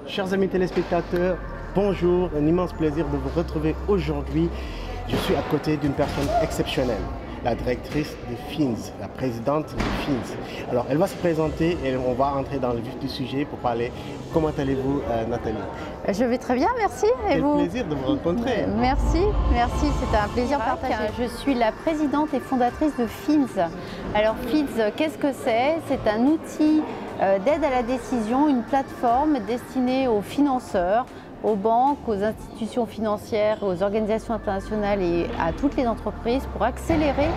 Chers amis téléspectateurs, bonjour, un immense plaisir de vous retrouver aujourd'hui. Je suis à côté d'une personne exceptionnelle, la directrice de FINS, la présidente de FINS. Alors, elle va se présenter et on va entrer dans le vif du sujet pour parler. Comment allez-vous, Nathalie? Je vais très bien, merci. Et Quel vous? plaisir de vous rencontrer. Merci, c'était un plaisir partagé. Je suis la présidente et fondatrice de FINS. Alors FINS, qu'est-ce que c'est? C'est un outil d'aide à la décision, une plateforme destinée aux financeurs, aux banques, aux institutions financières, aux organisations internationales et à toutes les entreprises pour accélérer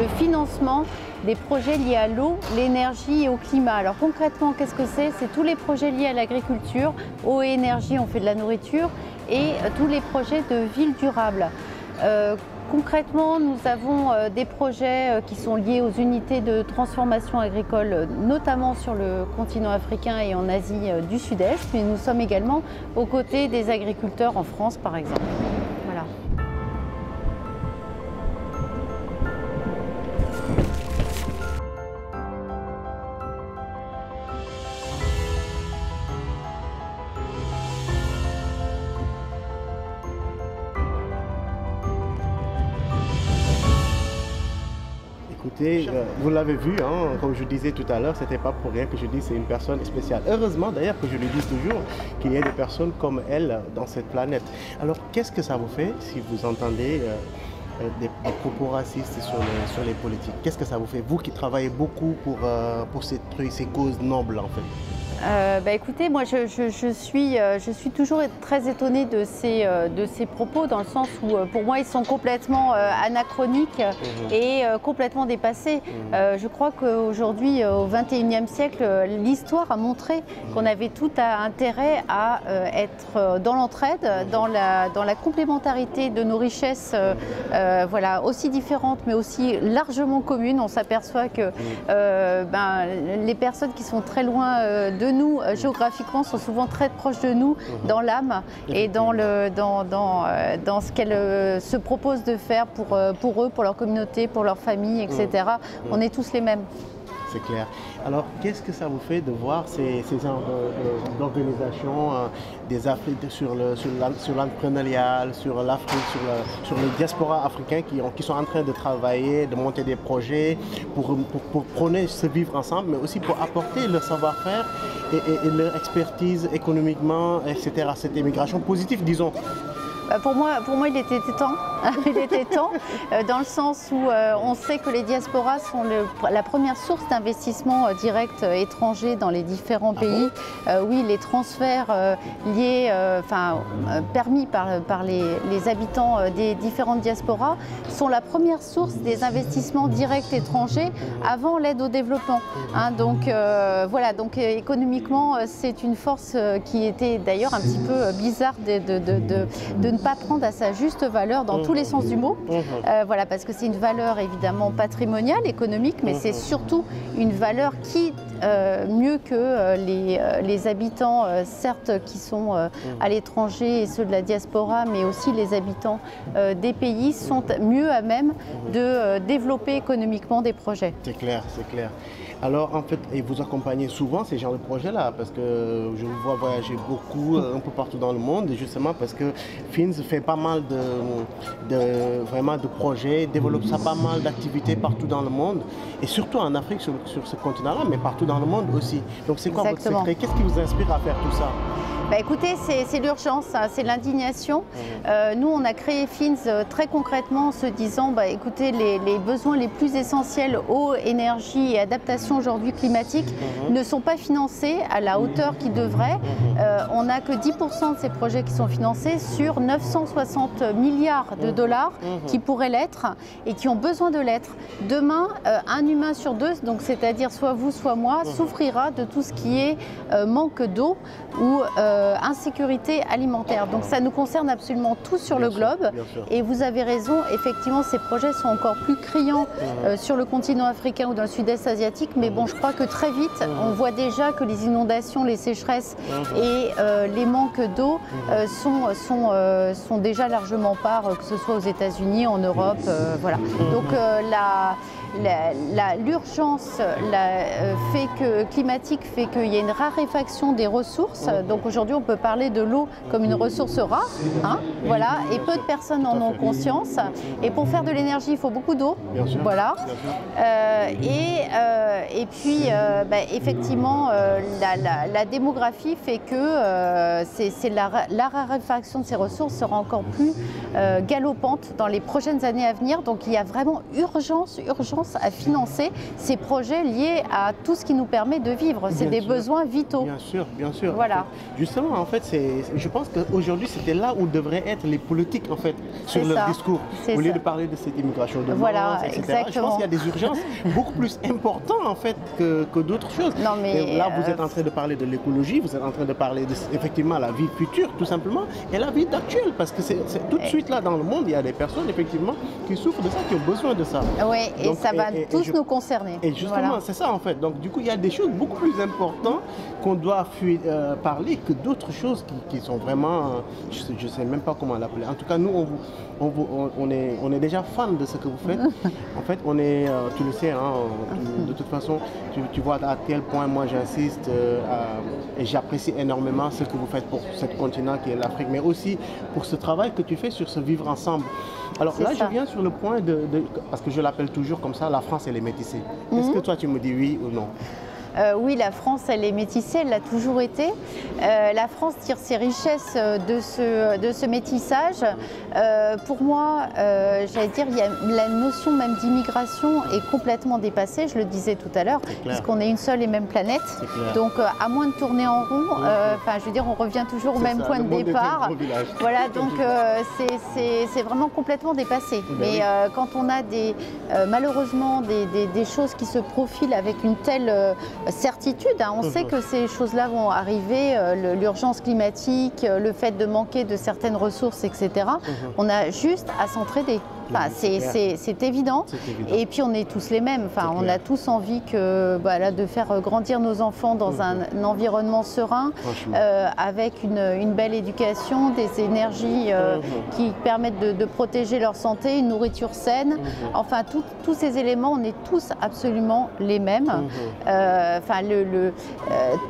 le financement des projets liés à l'eau, l'énergie et au climat. Alors concrètement, qu'est-ce que c'est? C'est tous les projets liés à l'agriculture, eau et énergie, on fait de la nourriture, et tous les projets de ville durable. Concrètement, nous avons des projets qui sont liés aux unités de transformation agricole, notamment sur le continent africain et en Asie du Sud-Est, mais nous sommes également aux côtés des agriculteurs en France, par exemple. Voilà. Écoutez, vous l'avez vu, hein, comme je disais tout à l'heure, c'était pas pour rien que je dis c'est une personne spéciale. Heureusement d'ailleurs que je le dis toujours, qu'il y a des personnes comme elle dans cette planète. Alors qu'est-ce que ça vous fait si vous entendez des propos racistes sur les politiques? Qu'est-ce que ça vous fait, vous qui travaillez beaucoup pour ces causes nobles en fait? Écoutez, moi je suis toujours très étonnée de ces propos, dans le sens où pour moi ils sont complètement anachroniques et complètement dépassés. Je crois qu'aujourd'hui, au XXIe siècle, l'histoire a montré qu'on avait tout intérêt à être dans l'entraide, dans la complémentarité de nos richesses, voilà, aussi différentes mais aussi largement communes. On s'aperçoit que les personnes qui sont très loin de nous géographiquement sont souvent très proches de nous dans l'âme et dans ce qu'elles se proposent de faire pour eux, pour leur communauté, pour leur famille, etc. On est tous les mêmes. C'est clair. Alors, qu'est-ce que ça vous fait de voir ces genres d'organisations sur l'entrepreneuriat, sur l'Afrique, sur le diaspora africain qui sont en train de travailler, de monter des projets pour prôner ce vivre ensemble, mais aussi pour apporter leur savoir-faire et leur expertise économiquement, etc. Cette immigration positive, disons. Pour moi, il était temps. Il était temps, dans le sens où on sait que les diasporas sont la première source d'investissement direct étranger dans les différents pays. Oui, les transferts liés, permis par les habitants des différentes diasporas sont la première source des investissements directs étrangers avant l'aide au développement. Donc voilà, donc économiquement, c'est une force qui était d'ailleurs un petit peu bizarre de ne pas prendre à sa juste valeur dans tous les sens du mot. Voilà, parce que c'est une valeur évidemment patrimoniale, économique, mais c'est surtout une valeur qui, mieux que les habitants, certes, qui sont à l'étranger et ceux de la diaspora, mais aussi les habitants des pays, sont mieux à même de développer économiquement des projets. C'est clair, c'est clair. Alors en fait, et vous accompagnez souvent ces genres de projets-là, parce que je vous vois voyager beaucoup, un peu partout dans le monde, justement parce que FINS fait pas mal de projets, développe ça pas mal d'activités partout dans le monde, et surtout en Afrique, sur ce continent-là, mais partout dans le monde aussi. Donc c'est quoi votre secret? Qu'est-ce qui vous inspire à faire tout ça? Écoutez, c'est l'urgence, c'est l'indignation. Nous, on a créé FINS très concrètement en se disant, écoutez, les besoins les plus essentiels, eau, énergie et adaptation aujourd'hui climatique, ne sont pas financés à la hauteur qu'ils devraient. On n'a que 10% de ces projets qui sont financés sur 960 milliards de dollars qui pourraient l'être et qui ont besoin de l'être. Demain, un humain sur deux, donc c'est-à-dire soit vous, soit moi, souffrira de tout ce qui est manque d'eau ou insécurité alimentaire. Donc ça nous concerne absolument tous sur le globe. Et vous avez raison, effectivement, ces projets sont encore plus criants sur le continent africain ou dans le sud-est asiatique. Mais bon, je crois que très vite, on voit déjà que les inondations, les sécheresses et les manques d'eau sont déjà largement part, que ce soit aux États-Unis, en Europe. Voilà. Donc l'urgence climatique fait qu'il y a une raréfaction des ressources. Donc aujourd'hui, on peut parler de l'eau comme une ressource rare, hein, voilà, et peu de personnes en ont conscience. Et pour faire de l'énergie, il faut beaucoup d'eau, voilà. Et puis, effectivement, la démographie fait que la raréfaction de ces ressources sera encore plus galopante dans les prochaines années à venir. Donc il y a vraiment urgence à financer ces projets liés à tout ce qui nous permet de vivre. C'est des besoins vitaux. Bien sûr. Voilà. En fait, justement, en fait, je pense qu'aujourd'hui, c'était là où devraient être les politiques, en fait, sur leur discours. Au lieu de parler de cette immigration de masse, etc. Exactement. Je pense qu'il y a des urgences beaucoup plus importantes, en fait, que d'autres choses. Non, mais là, vous êtes en train de parler de l'écologie, vous êtes en train de parler de, effectivement, la vie future, tout simplement, et la vie actuelle, parce que c'est tout de suite là dans le monde, il y a des personnes, effectivement, qui souffrent de ça, qui ont besoin de ça. Oui, et ça va tous nous concerner. Et justement, c'est ça, en fait. Donc, du coup, il y a des choses beaucoup plus importantes qu'on doit parler que d'autres choses qui sont vraiment, je ne sais même pas comment l'appeler. En tout cas, nous, on est déjà fan de ce que vous faites. En fait, on est, tu le sais, hein, de toute façon, tu vois à quel point moi j'insiste et j'apprécie énormément ce que vous faites pour ce continent qui est l'Afrique, mais aussi pour ce travail que tu fais sur ce vivre ensemble. Alors là, je viens sur le point parce que je l'appelle toujours comme ça, la France, elle est métissée. Est-ce que toi, tu me dis oui ou non? Oui, la France, elle est métissée, elle l'a toujours été. La France tire ses richesses de ce métissage. Pour moi, j'allais dire, la notion même d'immigration est complètement dépassée, je le disais tout à l'heure, puisqu'on est une seule et même planète. Donc, à moins de tourner en rond, je veux dire, on revient toujours au même point de départ. Voilà, donc c'est vraiment complètement dépassé. Mais quand on a malheureusement des choses qui se profilent avec une telle certitude, hein. On sait que ces choses-là vont arriver, l'urgence climatique, le fait de manquer de certaines ressources, etc. On a juste à s'entraider. Enfin, c'est évident. Et puis on est tous les mêmes. Enfin, on a tous envie de faire grandir nos enfants dans un environnement serein, avec une belle éducation, des énergies qui permettent de protéger leur santé, une nourriture saine. Enfin, tous ces éléments, on est tous absolument les mêmes.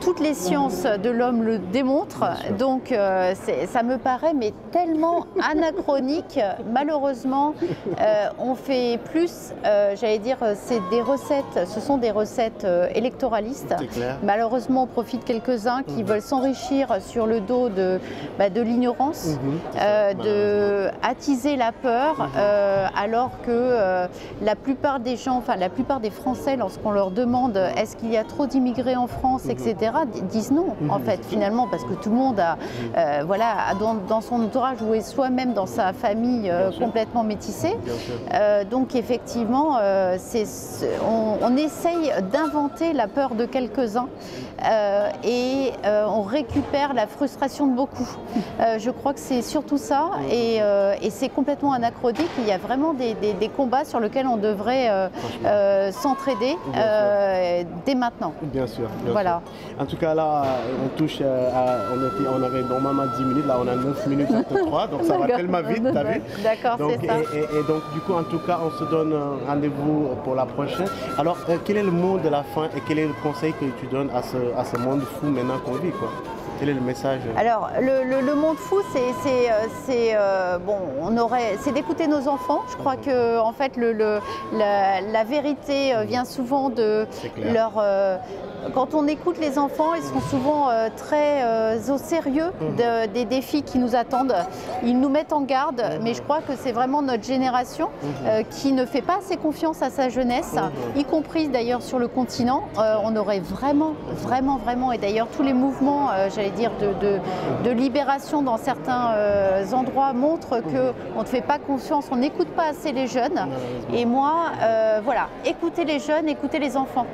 Toutes les sciences de l'homme le démontrent. Donc, ça me paraît mais tellement anachronique, malheureusement. On fait plus, j'allais dire, ce sont des recettes électoralistes. Malheureusement, on profite de quelques-uns qui veulent s'enrichir sur le dos de l'ignorance, de attiser la peur, alors que la plupart des gens, enfin la plupart des Français, lorsqu'on leur demande est-ce qu'il y a trop d'immigrés en France, etc., disent non, en fait, finalement, parce que tout le monde a dans son entourage ou est soi-même dans sa famille complètement métissée. Donc effectivement, on essaye d'inventer la peur de quelques-uns et on récupère la frustration de beaucoup. Je crois que c'est surtout ça et c'est complètement anachronique. Il y a vraiment des combats sur lesquels on devrait s'entraider dès maintenant. Bien sûr. Voilà. En tout cas, là, on touche on avait normalement 10 minutes, là on a 9 minutes 23, donc ça va tellement vite, t'as vu? D'accord, c'est ça. Et donc, du coup, en tout cas, on se donne rendez-vous pour la prochaine. Alors, quel est le mot de la fin et quel est le conseil que tu donnes à ce monde fou maintenant qu'on vit, quoi? Quel est le message? Alors, le monde fou, c'est d'écouter nos enfants. Je crois que, en fait, la vérité vient souvent de leur... Quand on écoute les enfants, ils sont souvent très au sérieux des défis qui nous attendent. Ils nous mettent en garde, mais je crois que c'est vraiment notre génération qui ne fait pas assez confiance à sa jeunesse, y compris d'ailleurs sur le continent. On aurait vraiment, et d'ailleurs tous les mouvements, j'allais dire, de libération dans certains endroits montrent qu'on ne fait pas confiance, on n'écoute pas assez les jeunes. Et moi, voilà, écoutez les jeunes, écoutez les enfants.